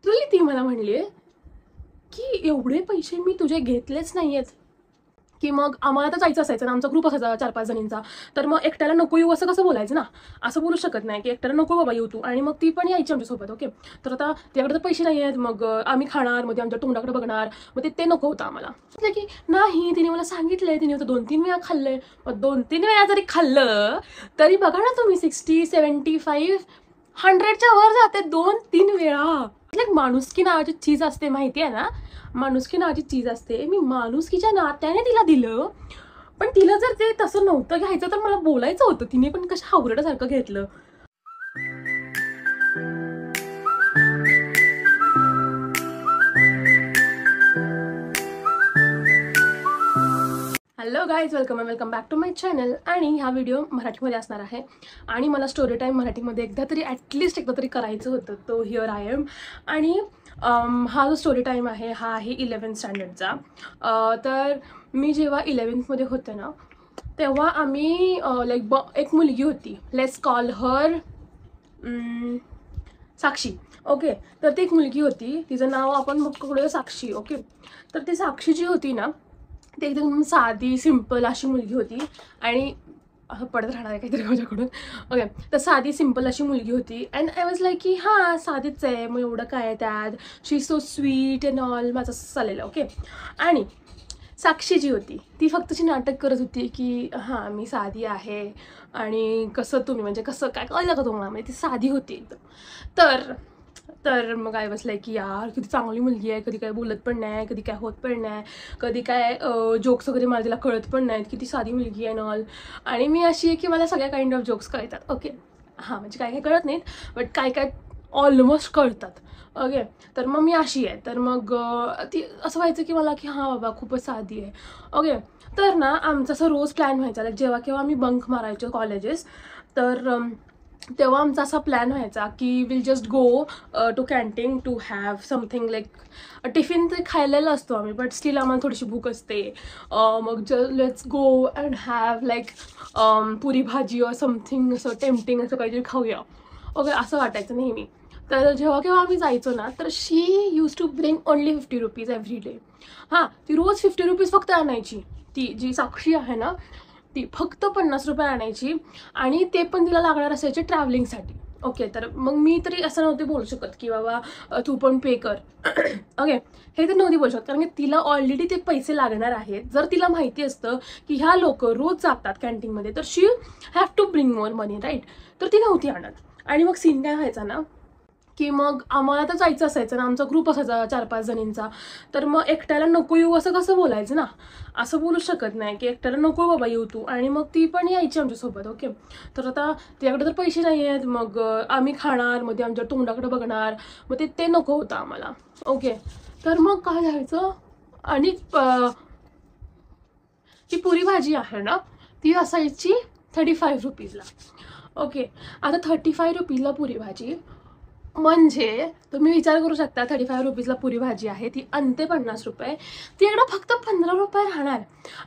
Literally ती मला म्हणली की एवढे पैसे मी तुझे घेतलेच नाही आहेत, की मग आम्हाला तर जायचं असायचं ना, आमचा ग्रुप असायचा 4-5 जणींचा, तर मग एकट्याला नको येऊ असं कसं बोलायचं ना, असं बोलू शकत नाही की एकट्याला नको बाबा येऊ तू, आणि मग ती पण यायची आमच्यासोबत. ओके, तर आता त्याकडे तर पैसे नाही आहेत, मग आम्ही खाणार, मग ते आमच्या तोंडाकडे बघणार, मग ते नको होतं आम्हाला. म्हटलं की नाही, तिने मला सांगितलंय, तिने आता 2-3 वेळा खाल्लंय, मग 2-3 वेळा जरी खाल्लं तरी बघा ना तुम्ही 60, 75, 100च्या वर जाते 2-3 वेळा. माणुसकी नावाची चीज असते माहिती आहे ना, माणुसकी नावाची चीज असते. मी माणुसकीच्या नात्याने तिला दिलं, पण तिला जर ते तसं नव्हतं घ्यायचं तर मला बोलायचं होतं. तिने पण कशा हावरडासारखं घेतलं. Hello guys, welcome back to my channel. आणि हा व्हिडिओ मराठीमध्ये असणार आहे, आणि मला स्टोरी टाईम मराठीमध्ये ॲटलिस्ट एकदा तरी करायचं होतं. तो हिअर आय एम. आणि हा जो स्टोरी टाईम आहे हा आहे 11th स्टँडर्डचा. तर मी जेव्हा 11th होते ना, तेव्हा आम्ही एक मुलगी होती, let's call her Sakshi. Okay, तर ती एक मुलगी होती, तिचं नाव आपण मग करूया साक्षी. ओके, तर ती साक्षी जी होती ना, ती एकदम साधी सिंपल अशी मुलगी होती, आणि असं पडत राहणार आहे काहीतरी माझ्याकडून. ओके, तर साधी सिंपल अशी मुलगी होती, अँड आय वॉज लाईक की हां साधीच आहे, मग एवढं काय त्यात, she so sweet and all, माझं असं चाललेलं. ओके, आणि साक्षी जी होती ती फक्त अशी नाटक करत होती की हां मी साधी आहे, आणि कसं तुम्ही म्हणजे कसं काय कळलं का तुम्हाला, म्हणजे ती साधी होती एकदम. तर मग आय वाज लाईक की यार किती चांगली मुलगी आहे, कधी काय बोलत पण नाही, कधी काय होत पण नाही, कधी काय जोक्स वगैरे मला तिला कळत पण नाहीत, किती साधी मुलगी आहे ऑल. आणि मी अशी आहे की मला सगळ्या काइंड ऑफ जोक्स कळतात. ओके, हां म्हणजे काय काय कळत नाहीत, बट काय काय ऑलमोस्ट कळतात. ओके, तर मग मी अशी आहे, तर मग ती असं व्हायचं की मला की हां बाबा खूपच साधी आहे. ओके, तर ना आमचं असं रोज प्लॅन व्हायचा, लाईक जेव्हा केव्हा आम्ही बंक मारायचो कॉलेजेस, तर तेव्हा आमचा असा प्लॅन व्हायचा की will just go to canteen to have something, like tiffin ते खायलेलं असतो आम्ही, बट स्टील आम्हाला थोडीशी भूक असते. मग let's go and have like puri bhaji और समथिंग, असं टेम्पटिंग असं काहीतरी खाऊया. ओके, असं वाटायचं नेहमी. तर जेव्हा केव्हा आम्ही जायचो ना, तर she use to bring only 50 rupees every day. हां, ती रोज 50 रुपीज फक्त आणायची. ती जी साक्षी आहे ना, ती फक्त 50 रुपये आणायची, आणि ते पण तिला लागणार असायचे ट्रॅव्हलिंगसाठी. ओके, तर मग मी तरी असं नव्हते बोलू शकत की बाबा तू पण पे कर. ओके, हे तर नव्हती बोलू शकत, कारण की तिला ऑलरेडी ते पैसे लागणार आहेत. जर तिला माहिती असतं की ह्या लोक रोज जातात कॅन्टीनमध्ये, तर she have to bring more money, right. तर ती नव्हती आणत. आणि मग सीन काय व्हायचा ना, की मग आम्हाला तर जायचं असायचं ना, आमचा ग्रुप असायचा 4-5 जणींचा, तर मग एकट्याला नको येऊ असं कसं बोलायचं ना, असं बोलू शकत नाही की एकट्याला नको बाबा येऊ तू, आणि मग ती पण यायची आमच्यासोबत. ओके, तर आता त्याकडे तर पैसे नाही आहेत, मग आम्ही खाणार, मग ते आमच्या तोंडाकडे बघणार, मग ते नको होतं आम्हाला. ओके, तर मग काय झालं, आणि ती पुरी भाजी आहे ना, ती असायची 35 रुपीजला. ओके, आता 35 रुपीजला पुरी भाजी म्हणजे तुम्ही विचार करू शकता, 35 रुपीजला पुरी भाजी आहे, ती आणते 50 रुपये, ती एकदा फक्त 15 रुपये राहणार,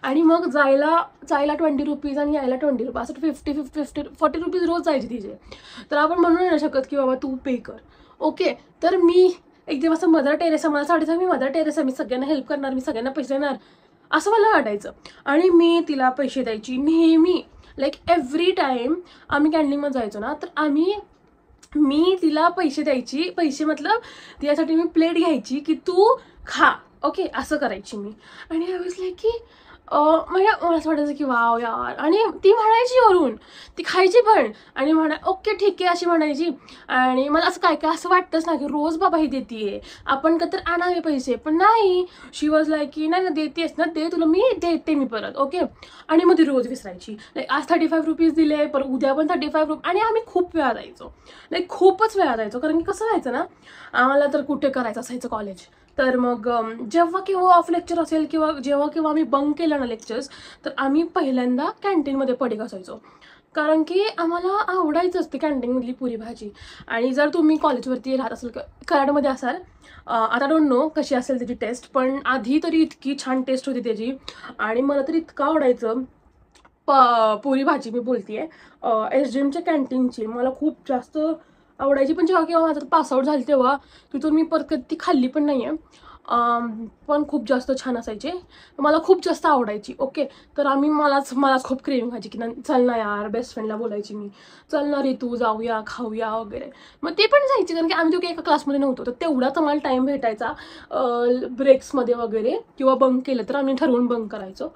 आणि मग जायला 20 रुपीज आणि यायला 20 रुपये, असं 40 रुपीज रोज जायचे तिचे. तर आपण म्हणू नाही शकत की बाबा तू पे कर. ओके, तर मी एकदम असं मदर टेरेसा, मला असं वाटायचं मी मदर टेरेसा, मी सगळ्यांना हेल्प करणार, मी सगळ्यांना पैसे देणार, असं मला वाटायचं. आणि मी तिला पैसे द्यायची नेहमी, लाईक एव्हरी टाईम आम्ही कॅन्टीनमध्ये जायचो ना, तर मी तिला पैसे द्यायची, पैसे मतलब तिच्यासाठी मी प्लेट घ्यायची की तू खा. ओके, असं करायची मी. आणि आय वॉज लाईक की म्हणजे मला असं वाटायचं की वाव यार, आणि ती म्हणायची वरून, ती खायची पण, आणि ओके ठीक आहे अशी म्हणायची. आणि मला असं काय काय असं वाटतंच ना की रोज बाबा ही देते, आपण का तर आणावे पैसे, पण नाही, शी वॉज लाईक की नाही ना, देतेस ना, दे तुला मी देते मी परत. ओके, आणि मग ती रोज विसरायची, लाईक आज 35 रुपीज दिले, परत उद्या पण 35 रुपये, आणि आम्ही खूप वेळा जायचो, लाईक खूपच वेळा जायचो, कारण की कसं व्हायचं ना, आम्हाला तर कुठे करायचं असायचं कॉलेज, तर मग जेव्हा केव्हा ऑफ लेक्चर असेल किंवा जेव्हा केव्हा आम्ही बंक केलं ना लेक्चर्स, तर आम्ही पहिल्यांदा कॅन्टीनमध्ये पडीक असायचो, कारण की आम्हाला आवडायचं असते कॅन्टीनमधली पुरी भाजी. आणि जर तुम्ही कॉलेजवरती राहत असाल, कराडमध्ये असाल, आता डोंट नो कशी असेल त्याची टेस्ट, पण आधी तरी इतकी छान टेस्ट होती त्याची, आणि मला तरी इतकं आवडायचं पुरी भाजी. मी बोलतेय SGMच्या कॅन्टीनची मला खूप जास्त आवडायची, पण जेव्हा केव्हा माझं पासआउट झाली तेव्हा तिथून मी परत कधी ती खाल्ली पण नाही आहे. पण खूप जास्त छान असायचे, मला खूप जास्त आवडायची. ओके, तर मलाच खूप क्रेविंग व्हायची की चल ना यार, बेस्ट फ्रेंडला बोलायची मी, चल ना रे तू जाऊया खाऊया वगैरे. मग ते पण जायचे, कारण की आम्ही दोघे एका क्लासमध्ये नव्हतो, तर तेवढाच आम्हाला टाईम भेटायचा ब्रेक्समध्ये वगैरे, किंवा बंक केलं तर आम्ही ठरवून बंक करायचो.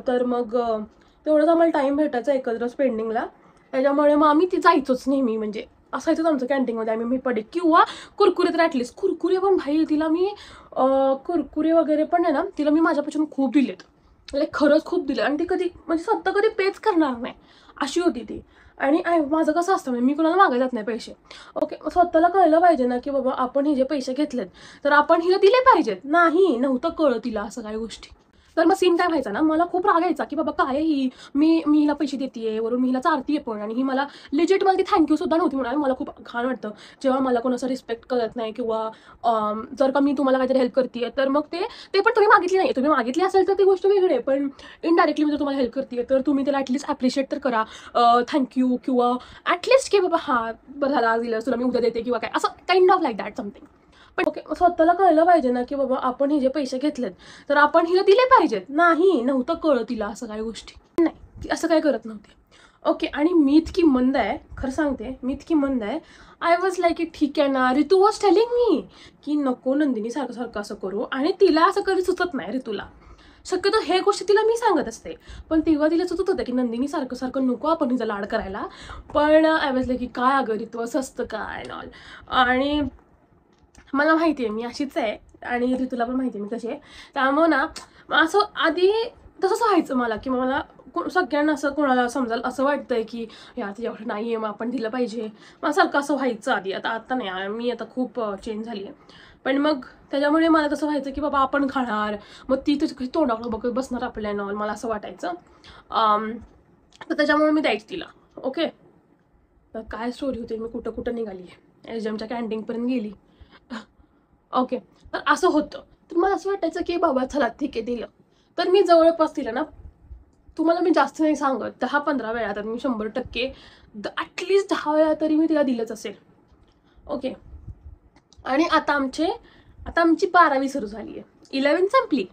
तर मग तेवढंच आम्हाला टाईम भेटायचा एकत्र स्पेंडिंगला. त्याच्यामुळे मग आम्ही ती जायचोच नेहमी, म्हणजे असायचंच आमचं कॅन्टीनमध्ये. आम्ही मी पडे किंवा कुरकुरे तर ॲटलिस्ट, कुरकुरे पण भाई तिला मी कुरकुरे वगैरे पण आहे ना, तिला मी माझ्यापासून खूप दिलेत, लाईक खरंच खूप दिले. आणि ती कधी म्हणजे स्वतः कधी पेच करणार नाही अशी होती ती. आणि माझं कसं असतं, मी कुणाला मागायला जात नाही पैसे. ओके, स्वतःला कळलं पाहिजे ना की बाबा आपण हे जे पैसे घेतलेत तर आपण हिला दिले पाहिजेत. नाही, नव्हतं कळत तिला असं काही गोष्टी. तर मग सीन काय व्हायचा ना, मला खूप राग यायचा की बाबा काय ही, मी हिला पैसे देते वरून, मी हिला चारतीये पण, आणि ही मला लिजिट मला ती थँक्यू सुद्धा नव्हती म्हणाली. मला खूप घाण वाटतं जेव्हा मला कोणाचं रिस्पेक्ट करत नाही, किंवा जर का मी तुम्हाला काहीतरी हेल्प करते तर मग ते पण तुम्ही मागितली नाही. तुम्ही मागितली असेल तर ती गोष्ट वेगळी आहे, पण इनडायरेक्टली मी जर तुम्हाला हेल्प करते तर तुम्ही त्याला ॲटलिस्ट ॲप्रिशिएट तर करा, थँक्यू, किंवा ॲटलिस्ट की बाबा हां बरं झालं आज दिलं, तुला मी उद्या देते किंवा काय, असं kind of like that something. पण ओके, स्वतःला कळलं पाहिजे ना की बाबा आपण हे जे पैसे घेतलेत तर आपण हिला दिले पाहिजेत. नाही, नव्हतं कळत तिला असं काही गोष्टी. नाही, ती असं काय करत नव्हती. ओके, आणि मी इतकी मंद आहे, खरं सांगते मी इतकी मंद आहे. आय वॉज लाईक ठीक आहे ना, रितू वॉज टेलिंग मी की नको नंदिनी सारखं सारखं असं करू, आणि तिला असं कधी सुचत नाही रितूला. शक्यतो हे गोष्टी तिला मी सांगत असते, पण तेव्हा तिला सुचत होतं की नंदिनी सारखं सारखं नको आपण हिचा लाड करायला. पण आय वॉज लाईक की काय अगं रितू असं असतं काय नॉल. आणि मला माहिती आहे मी अशीच आहे, आणि ऋतूला पण माहिती आहे मी कशी आहे. त्यामुळे ना असं आधी तसंच व्हायचं मला, की मला सगळ्यांना असं कोणाला समजाल असं वाटतंय की या तिच्याकडे नाही आहे, मग आपण दिलं पाहिजे. मला सारखं असं व्हायचं आधी. आता नाही, मी आता खूप चेंज झाली आहे. पण मग त्याच्यामुळे मला तसं व्हायचं की बाबा आपण खाणार, मग ती तुझी तोंडाकडं बघत बसणार आपल्या नॉल, मला असं वाटायचं. तर त्याच्यामुळे मी द्यायची तिला. ओके, तर काय स्टोरी होती, मी कुठं कुठं निघाली आहे, एजमच्या कॅन्टीनपर्यंत गेली. ओके, तर असं होतं. तर मला असं वाटायचं की बाबा चला ठीक आहे दिलं. तर मी जवळपास दिलं ना, तुम्हाला मी जास्त नाही सांगत, 10-15 वेळा, तर मी 100% ॲटलिस्ट 10 वेळा तरी मी तिला दिलंच असेल. ओके, आणि आता आमची 12वी सुरू झाली आहे. 11 संपली.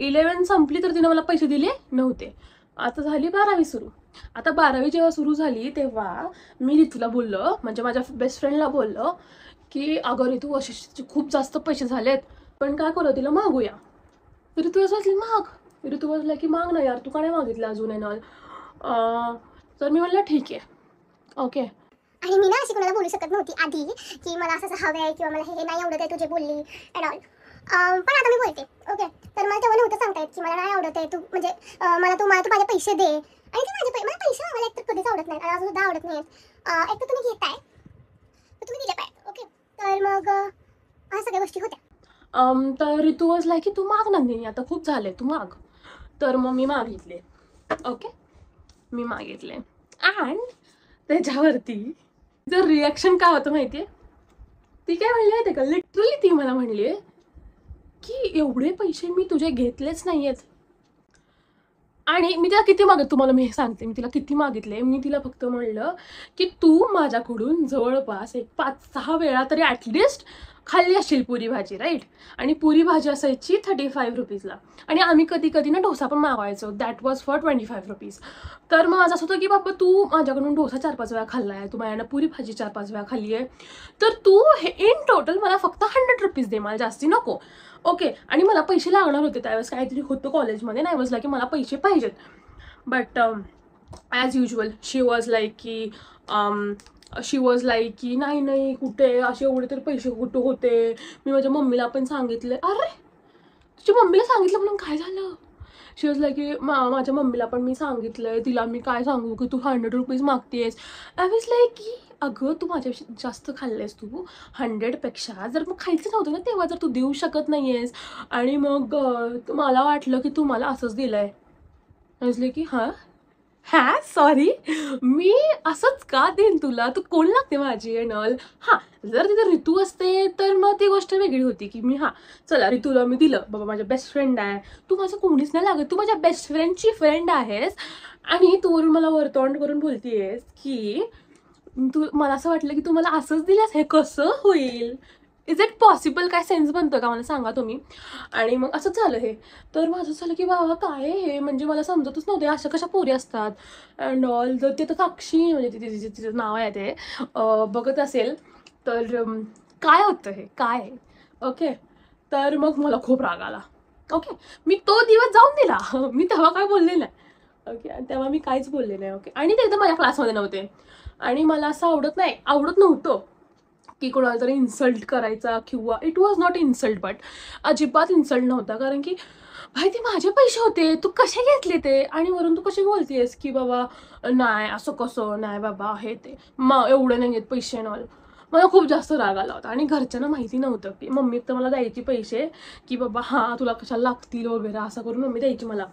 11 संपली तर तिनं मला पैसे दिले नव्हते. आता झाली 12वी सुरू. आता 12वी जेव्हा सुरू झाली तेव्हा मी ऋतूला बोललं, म्हणजे माझ्या बेस्ट फ्रेंडला बोललं की अगं ऋतू असे खूप जास्त पैसे झालेत, पण काय करू तिला मागूया. ऋतू असं वाटली माग. ऋतू वाजला की माग ना यार, तू का नाही मागितलं अजून आहे तर मी म्हणलं ठीक आहे. ओके, आणि मी ना अशी कोणाला बोलू शकत नव्हती आधी की मला असं हवं आहे किंवा मला हे नाही आवडत आहे तुझे बोलली अँड ऑल. पण आता मी बोलते. ओके, तर मला तेव्हा नव्हतं सांगता येत की मला नाही आवडत आहे तू, म्हणजे मला तू माझे पैसे दे. आणि ते मला पैसे मागायला एक तर कधीच आवडत नाही, आणि अजून सुद्धा आवडत नाही. एक तर तुम्ही घेताय तर तुम्ही दिले पाहिजे. ओके, तर मग ह्या सगळ्या गोष्टी होत्या. तर ऋतू वाजला की तू माग नंदिनी, आता खूप झाले, तू माग. तर मग मी मागितले. ओके, मी मागितले. अँड त्याच्यावरती जर रिॲक्शन काय होतं माहिती आहे, ती काय म्हणली माहिती आहे का, लिटरली ती मला म्हणली की एवढे पैसे मी तुझे घेतलेच नाही आहेत. आणि मी तिला किती तुम्हाला मी सांगते, मी तिला किती मागितले. मी तिला फक्त म्हणलं की तू माझ्याकडून जवळपास एक 5-6 वेळा तरी ॲटलिस्ट खाल्ली असशील पुरी भाजी, राईट. आणि पुरी भाजी असायची 35 रुपीजला, आणि आम्ही कधी कधी ना डोसा पण मागवायचो, दॅट वॉज फॉर 25 रुपीज. तर मग माझं असं होतं की बाबा तू माझ्याकडून डोसा 4-5 वेळा खाल्ला आहे, तू माझ्यानं पुरी भाजी 4-5 वेळा खाल्ली आहे, तर तू हे इन टोटल मला फक्त 100 रुपीज दे, मला जास्ती नको. ओके, आणि मला पैसे लागणार होते त्यावेळेस, काहीतरी होतं कॉलेजमध्ये, नाही वॉज लाईक की मला पैसे पाहिजेत. But as usual she was like की नाही नाही कुठे असे एवढे तरी पैसे कुठं होते. मी माझ्या मम्मीला पण सांगितले. अरे तुझ्या मम्मीला सांगितलं म्हणून काय झालं. शी वॉज लाईक की माझ्या मम्मीला पण मी सांगितलंय, तिला मी काय सांगू की तू 100 रुपीज मागतेस. आय वॉज लाईक की अगं तू माझ्यापेक्षा जास्त खाल्लेस, तू 100पेक्षा. जर मग खायचं नव्हतं ना तेव्हा, जर तू देऊ शकत नाही आहेस, आणि मग मला वाटलं की तू मला असंच दिलं आहे. म्हटलं की हां सॉरी, मी असंच का देईन तुला, तू कोण लागते माझी अँड ऑल. हां, जर तिथं ऋतू असते तर मग ती गोष्ट वेगळी होती की मी चला ऋतूला मी दिलं, बाबा माझ्या बेस्ट फ्रेंड आहे, तू माझं कोणीच नाही लागत, तू माझ्या बेस्ट फ्रेंडची फ्रेंड आहेस, आणि तू वरून मला वरतोंड करून बोलतीयेस की मला असं वाटलं की तू मला असंच दिल्यास, हे कसं होईल, इज इट पॉसिबल, काय सेन्स बनतं का मला सांगा तुम्ही. आणि मग असंच झालं हे. तर माझं झालं की बाबा काय हे, म्हणजे मला समजतच नव्हते अशा कशा पोरी असतात अँड ऑल. जर ते तर साक्षी म्हणजे तिचं नाव आहे ते बघत असेल तर काय होतं हे काय. ओके, तर मग मला खूप राग आला. ओके, मी तो दिवस जाऊन दिला. मी तेव्हा काय बोलले नाही. ओके, आणि तेव्हा मी काहीच बोलले नाही. ओके, आणि ते एकदम माझ्या क्लासमध्ये नव्हते आणि मला असं आवडत नव्हतं की कोणाला तरी इन्सल्ट करायचा, किंवा it was not insult, but अजिबात इन्सल्ट नव्हता. कारण की भाई ते माझे पैसे होते, तू कसे घेतले ते, आणि वरून तू कशी बोलतेस की बाबा नाही असं कसं, नाही बाबा हे ते एवढे नाही घेत पैसे नॉल. मला खूप जास्त राग आला होता. आणि घरच्यांना माहिती नव्हतं की मम्मी तर मला द्यायची पैसे की बाबा हां तुला कशाला लागतील वगैरे, असं करून मम्मी द्यायची मला.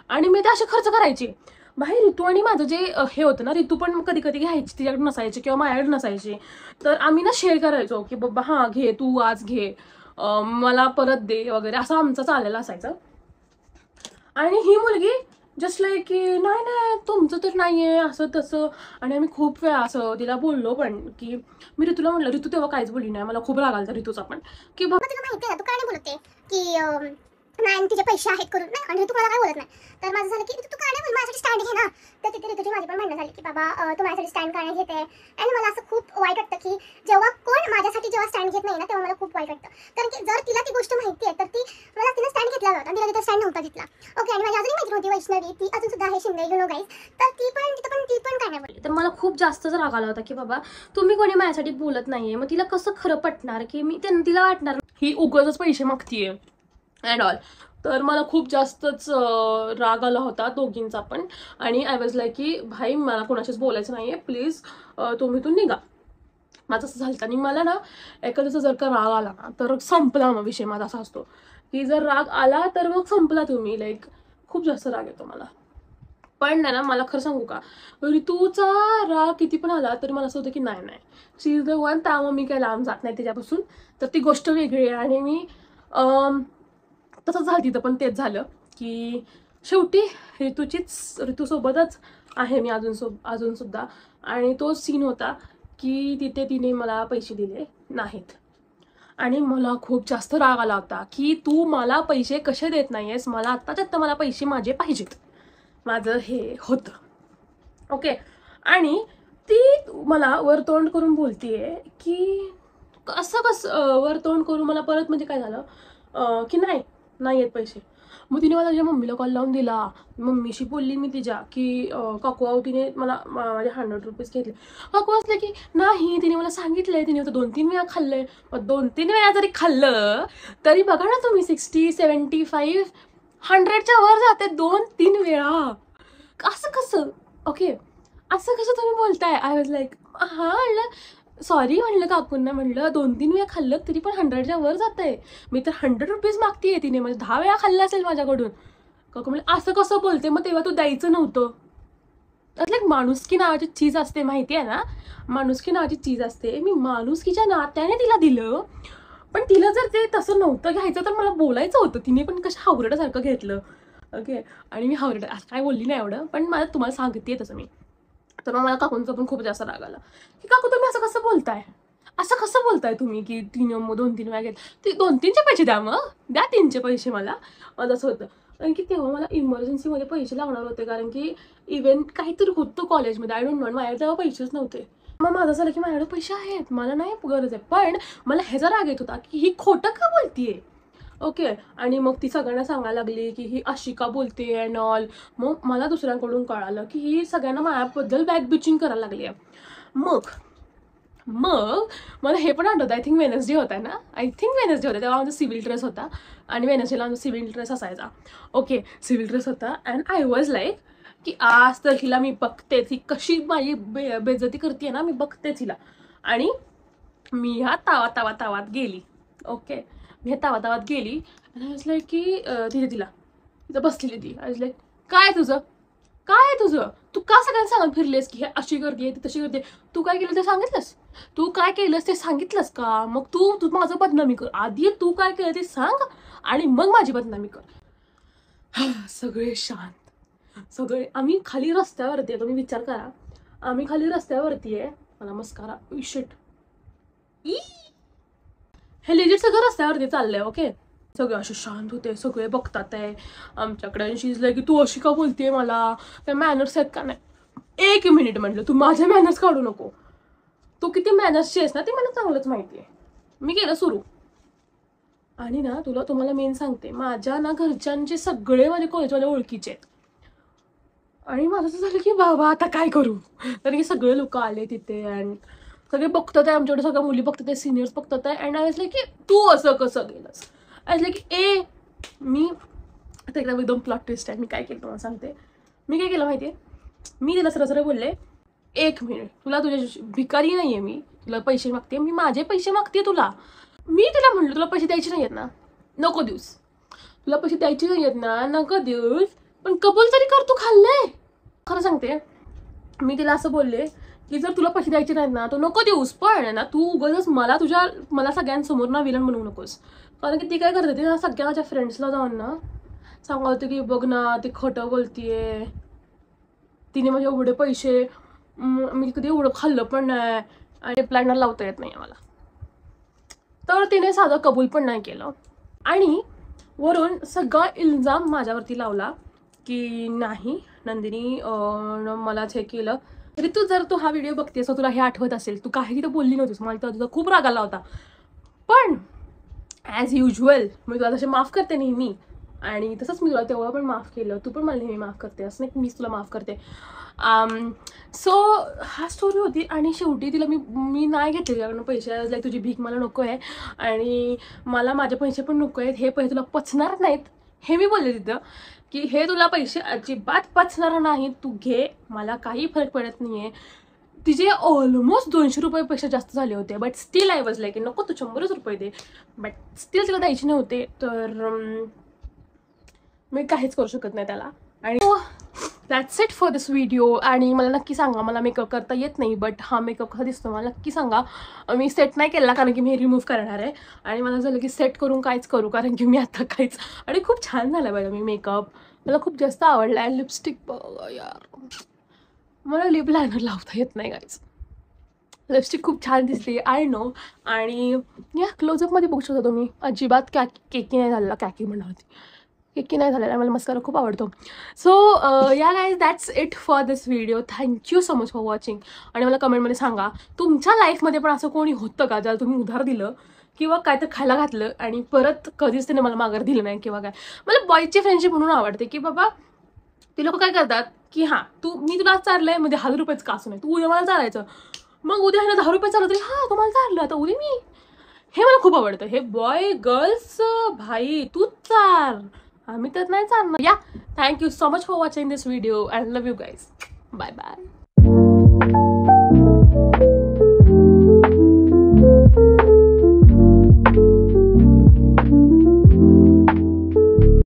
आणि मी ते असे खर्च करायचे. भाई ऋतू आणि माझं जे हे होतं ना, ऋतू पण कधी कधी घ्यायची, तिच्याकडे नसायची किंवा माझ्याकडे नसायची, तर आम्ही ना शेअर करायचो की बाबा हां घे तू आज घे, मला परत दे वगैरे, असं आमचं चाललेलं असायचं. आणि ही मुलगी जस्ट लाईक की नाही नाही तुमचं तर नाही आहे असं तसं. आणि आम्ही खूप वेळा असं तिला बोललो पण की मी ऋतूला म्हणलं, ऋतू तेव्हा काहीच बोलली नाही, मला खूप राग आला ऋतूचा पण की मग तुला माहिती आहे ना, तू काय नाही बोलते की नाही तुझे पैसे आहेत करून नाही, आणि तू मला काय बोलत नाही. तर माझं झालं की तू काय नाही बोल, माझ्यासाठी स्टँड घे ना. तर तिथे ऋतूची माझी पण म्हणणं झाली की बाबा तू माझ्यासाठी स्टँड का नाही घेते. आणि मला असं खूप वाईट वाटतं की जेव्हा कोण माझ्यासाठी जेव्हा स्टँड घेत नाही ना, तेव्हा मला खूप वाईट वाटतं. कारण की जर तिला ती गोष्ट माहिती आहे तर तिने स्टँड घेतला होता आणि तिला तिथे स्टँड नव्हता घेतला. ओके, आणि माझी अजून मैत्रीण होती वैष्णवी, ती अजून सुद्धा आहे शिंदे, यू नो गाईज. तर ती पण काय नाही बोलली. तर मला खूप जास्तच राग आला होता की बाबा तुम्ही कोणी माझ्यासाठी बोलत नाहीये, मग तिला कसं खरं पटणार की मी तिला वाटणार ही उगाचच पैसे मागतीये अँड ऑल. तर मला खूप जास्तच राग आला होता दोघींचा पण. आणि आय वॉज लाईक की भाई मला कोणाशीच बोलायचं नाहीये, प्लीज तुम्ही इथून निघा. माझं असं झालं. आणि मला ना एखाद्याचा जर का राग आला ना तर संपला मग विषय माझा असा असतो की जर राग आला तर मग संपला तुम्ही, लाईक खूप जास्त राग येतो मला. पण ना मला खरं सांगू का, ऋतूचा राग किती पण आला तरी मला असं होतं की नाही शी इज द वन, त्यामुळे मी काही लांब जात नाही त्याच्यापासून. तर ती गोष्ट वेगळी आहे. आणि मी तसंच झालं तिथं पण तेच झालं की शेवटी ऋतूसोबतच आहे मी अजून सुद्धा. आणि तो सीन होता की तिने मला पैसे दिले नाहीत. आणि मला खूप जास्त राग आला होता की तू मला पैसे कसे देत नाहीयेस, मला आत्ता मला पैसे माझे पाहिजेत, माझं हे होतं. ओके, आणि ती मला वर तोंड करून बोलतीये की असं कसं वर तोंड करून मला परत, म्हणजे काय झालं की नाही येत पैसे. मग तिने मला माझ्या मम्मीला कॉल लावून दिला. मम्मीशी बोलली मी तिच्या की काकू तिने मला माझे 100 रुपीज घेतले. काकू असले की नाही, तिने मला सांगितलंय, तिने होतं 2-3 वेळा खाल्लंय. मग 2-3 वेळा जरी खाल्लं तरी बघा ना तुम्ही 60, 75, 100च्या वर जाते 2-3 वेळा. असं कसं? ओके, असं कसं तुम्ही बोलताय. आय वॉज लाईक हां म्हणलं सॉरी, म्हणलं काकूंना, म्हणलं 2-3 वेळा खाल्लं तरी पण 100च्या वर जात आहे. मी तर 100 रुपीज मागतीये, तिने म्हणजे 10 वेळा खाल्लं असेल माझ्याकडून. काकू म्हणलं असं कसं बोलते, मग तेव्हा तू द्यायचं नव्हतं. त्यातलं एक माणुसकी नावाची चीज असते, माहिती आहे ना, माणुसकी नावाची चीज असते. मी माणुसकीच्या नात्याने तिला दिलं, पण तिला जर ते तसं नव्हतं घ्यायचं तर मला बोलायचं होतं. तिने पण कसं हावरटासारखं घेतलं. ओके, आणि मी हावरट असं काय बोलली नाही एवढं, पण मला तुम्हाला सांगते तसं मी. तर मग मला काकूंचा पण खूप जास्त राग आला की काकू तुम्ही असं कसं बोलताय तुम्ही की 2-3 वेळा घेत, ते 2-3चे पैसे द्या, मग द्या 3चे पैसे मला. असं होतं. कारण की तेव्हा मला इमर्जन्सीमध्ये पैसे लागणार होते, कारण की इव्हेंट काहीतरी होतं कॉलेजमध्ये, आय डोंट नो, माझ्याकडे तेव्हा पैसेच नव्हते. मग माझं झालं की माझ्याकडे पैसे आहेत, मला नाही गरज आहे, पण मला ह्याचा राग येत होता की ही खोटं का बोलतीये. ओके, आणि मग ती सगळ्यांना सांगायला लागली की ही अशी का बोलते अँड ऑल. मग मला दुसऱ्यांकडून कळालं की ही सगळ्यांना माझ्याबद्दल बॅक बिचिंग करायला लागली आहे. मग मला हे पण आठवतं, आय थिंक वेनसडे होता तेव्हा माझा सिव्हिल ड्रेस होता. आणि वेनसडेला माझा सिव्हिल ड्रेस असायचा. ओके, सिव्हिल ड्रेस होता अँड आय वॉज लाईक की आज तर हिला मी बघतेच, ही कशी माझी बेइज्जती करते ना, मी बघतेच हिला. आणि मी ह्या तावात गेली. ओके, मी ह्या तावात गेली आणि आय वॉज लाईक की तिथं बसलेली ती. आय वॉज लाईक काय आहे तुझं, तू का सगळ्यांना सांगत फिरलेस की हे अशी करते ती तशी करते. तू काय केलं ते सांगितलंस का. मग तू माझं बदनामी कर आधी, तू काय केलं ते सांग आणि मग माझी बदनामी कर. सगळे शांत, सगळे. आम्ही खाली रस्त्यावरती आहे, तुम्ही विचार करा, आम्ही खाली रस्त्यावरती आहे मला मस्कारा शिट हे लेजिट सगळं रस्त्यावरती चाललंय. ओके, सगळे असे शांत होते, सगळे बघतात आहे आमच्याकडे आणि शिजलंय की तू अशी का बोलतेय, मला काय मॅनर्स आहेत का नाही. 1 मिनिट म्हटलं, तू माझे मॅनर्स काढू नको. तू किती मॅनर्सची आहेस ना ते मला चांगलंच माहिती आहे. मी केलं सुरू. आणि ना तुम्हाला मेन सांगते, माझ्या ना घरच्यांचे सगळे माझे कॉलेजवाले ओळखीचे आहेत. आणि माझं असं झालं की बाबा आता काय करू, कारण की सगळे लोक आले तिथे अँड सगळे बघतात आहे आमच्याकडे, सगळ्या मुली बघतात आहे, सिनियर्स बघतात आहे. अँड आय वाज लाईक की तू असं कसं गेलंस. आय वाज लाईक की मी आता एकदम एकदम प्लॉट ट्विस्ट आहे. मी काय केलं तुम्हाला सांगते. मी काय केलं माहिती आहे, मी तिला सरळ बोलले 1 मिनिट, तुला तुझ्या भिकारी नाही आहे, मी तुला पैसे मागते, मी माझे पैसे मागते तुला. मी तिला म्हणलं तुला पैसे द्यायचे नाही आहेत ना, नको देऊस. तुला पैसे द्यायचे नाही आहेत ना, नको देऊस, पण कबूल तरी कर, तू खाल्लंय. खरं सांगते, मी तिला असं बोलले की जर तुला पैसे द्यायचे नाहीत ना तो नको देऊस, पण ना तू उगाच मला सगळ्यांसमोर ना विलन बनवू नकोस. कारण की ती काय करते, ती ना सगळ्या माझ्या फ्रेंड्सला जाऊन ना सांगते की बघ ना ती खोटं बोलतीये, तिने माझे एवढे पैसे, मी कधी एवढं खाल्लं पण नाही आणि प्लॅनर लावता येत नाही मला. तर तिने साधं कबूल पण नाही केलं आणि वरून सगळा इल्जाम माझ्यावरती लावला की नाही नंदिनी मलाच हे केलं. ऋतू, जर तू हा व्हिडिओ बघतेस तर तुला हे आठवत असेल, तू काही तिथं बोलली नव्हतीस, मला तर तुझा खूप राग आला होता. पण ॲज युज्युअल मी तुला तसे माफ करते नेहमी, आणि तसंच मी तुला तेव्हा पण माफ केलं, तू पण मला नेहमी माफ करते, असं नाही मीच तुला माफ करते. सो हा स्टोरी होती. आणि शेवटी तिला मी नाही घेतले कारण पैसे, लाईक तुझी भीक मला नको आहे आणि मला माझे पैसे पण नको आहेत, हे पैसे तुला पचणार नाहीत हे मी बोलले तिथं, की हे तुला पैसे अजिबात पचणार नाहीत, तू घे, मला काही फरक पडत नाही आहे. तिचे ऑलमोस्ट 200 रुपयेपेक्षा जास्त झाले होते, but still I was like नको तू 100च रुपये दे, बट स्टील तिला द्यायचे नव्हते. तर मी काहीच करू शकत नाही त्याला. आणि that's it for this video. आणि मला नक्की सांगा, मला मेकअप करता येत नाही, बट हा मेकअप कसा दिसतो मला नक्की सांगा. मी सेट नाही केला कारण की मी रिमूव्ह करणार आहे आणि मला झालं की सेट करून काहीच करू, कारण की मी आता काहीच. आणि खूप छान झाला बघा मी मेकअप, मला खूप जास्त आवडला आहे. लिपस्टिक बघा यार, मला लिप लायनर लावता येत नाही गाईज. लिपस्टिक खूप छान दिसते, आय नो. आणि या क्लोजअपमध्ये बघू शकता तुम्ही, अजिबात केकी नाही झालेला, कॅकी म्हणणार होती, केकी नाही झालेला. मला मस्कारा खूप आवडतो. सो या guys, that's it for this video. Thank you so much for watching. आणि मला कमेंटमध्ये सांगा तुमच्या लाईफमध्ये पण असं कोणी होतं का ज्याला तुम्ही उधार दिलं किंवा काय तर खायला घातलं आणि परत कधीच त्याने मला माघार दिलं नाही किंवा काय. मला बॉयची फ्रेंडशिप म्हणून आवडते की बाबा ती लोक काय करतात की हां मी तुला चाललंय मध्ये 1000 रुपयेच का असू नये, तू उद्या मला चालायचं, मग उद्या ह्यानं 10 रुपये चालवतरी, हां तुम्हाला चाललं आता उद्या मी. हे मला खूप आवडतं. हे बॉय गर्ल्स भाई तूच चाल, आम्ही तर नाही चालणार. या thank you so much for watching this video and love you guys. Bye bye.